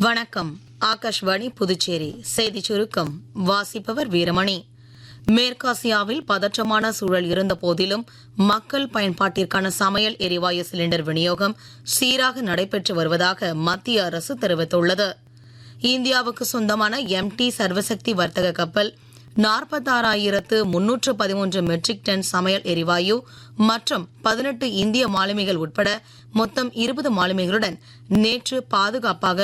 வணக்கம். ஆகாஷ்வாணி புதுச்சேரி செய்திச் சுருக்கம் வாசிப்பவர் வீரமணி. மேற்காசியாவில் பதற்றமான சூழல் இருந்த போதிலும் மக்கள் பயன்பாட்டிற்கான சமையல் எரிவாயு சிலிண்டர் விநியோகம் சீராக நடைபெற்று வருவதாக மத்திய அரசு தெரிவித்துள்ளது. இந்தியாவுக்கு சொந்தமான MT சர்வசக்தி வர்த்தக கப்பல் 46,313 மெட்ரிக் டன் சமையல் எரிவாயு மற்றும் 18 இந்திய மாலுமிகள் உட்பட மொத்தம் 20 மாலுமிகளுடன் நேற்று பாதுகாப்பாக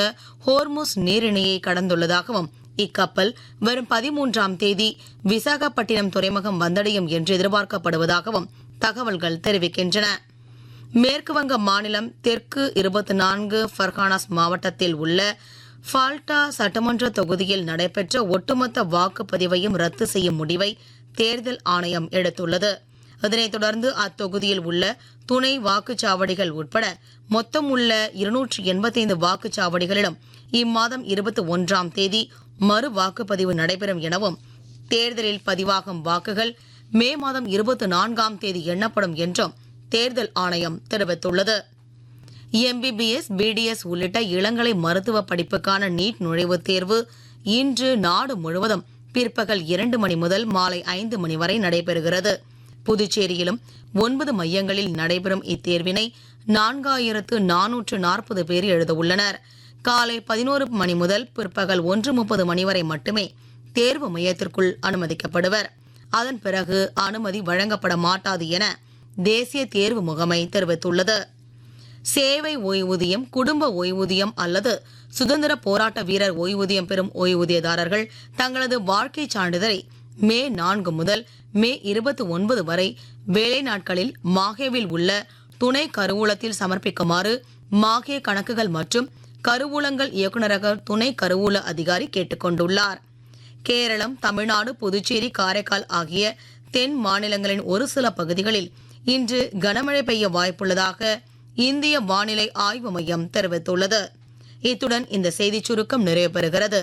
ஹோர்முஸ் நீரிணையை கடந்துள்ளதாகவும் இக்கப்பல் வரும் 13ஆம் தேதி விசாகப்பட்டினம் துறைமுகம் வந்தடையும் என்று எதிர்பார்க்கப்படுவதாகவும் தகவல்கள் தெரிவிக்கின்றன. மேற்குவங்க மாநிலம் தெற்கு 24 ஃபர்கானாஸ் மாவட்டத்தில் உள்ள ஃபால்டா சட்டமன்ற தொகுதியில் நடைபெற்ற ஒட்டுமொத்த வாக்குப்பதிவையும் ரத்து செய்யும் முடிவை தேர்தல் ஆணையம் எடுத்துள்ளது. இதனைத் தொடர்ந்து அத்தொகுதியில் உள்ள துணை வாக்குச்சாவடிகள் உட்பட மொத்தம் உள்ள 285 வாக்குச்சாவடிகளிலும் இம்மாதம் 21ஆம் தேதி மறு வாக்குப்பதிவு நடைபெறும் எனவும் தேர்தலில் பதிவாகும் வாக்குகள் மே மாதம் 24ஆம் தேதி எண்ணப்படும் என்றும் தேர்தல் ஆணையம் தெரிவித்துள்ளது. MBBS, BDS உள்ளிட்ட இளங்கலை மருத்துவ படிப்புக்கான நீட் நுழைவுத் தேர்வு இன்று நாடு முழுவதும் பிற்பகல் 2 மணி முதல் மாலை 5 மணி வரை நடைபெறுகிறது. புதுச்சேரியிலும் 9 மையங்களில் நடைபெறும் இத்தேர்வினை 4,440 பேர் எழுதவுள்ளனர். காலை 11 மணி முதல் பிற்பகல் 1:30 மணி வரை மட்டுமே தேர்வு மையத்திற்குள் அனுமதிக்கப்படுவர். அதன் பிறகு அனுமதி வழங்கப்பட மாட்டாது என தேசிய தேர்வு முகமை தெரிவித்துள்ளது. சேவை ஓய்வூதியம், குடும்ப ஓய்வூதியம் அல்லது சுதந்திர போராட்ட வீரர் ஓய்வூதியம் பெறும் ஓய்வூதியதாரர்கள் தங்களது வாழ்க்கை சான்றிதழை மே 4 முதல் மே 29 வரை வேலை நாட்களில் மாஹேவில் உள்ள துணை கருவூலத்தில் சமர்ப்பிக்குமாறு மாஹே கணக்குகள் மற்றும் கருவூலங்கள் இயக்குநரக துணை கருவூல அதிகாரி கேட்டுக் கொண்டுள்ளார். கேரளம், தமிழ்நாடு, புதுச்சேரி, காரைக்கால் ஆகிய தென் மாநிலங்களின் ஒரு சில பகுதிகளில் இன்று கனமழை பெய்ய வாய்ப்புள்ளதாக இந்திய வானிலை ஆய்வு மையம் தெரிவித்துள்ளது. இத்துடன் இந்த செய்திச் சுருக்கம் நிறைவு பெறுகிறது.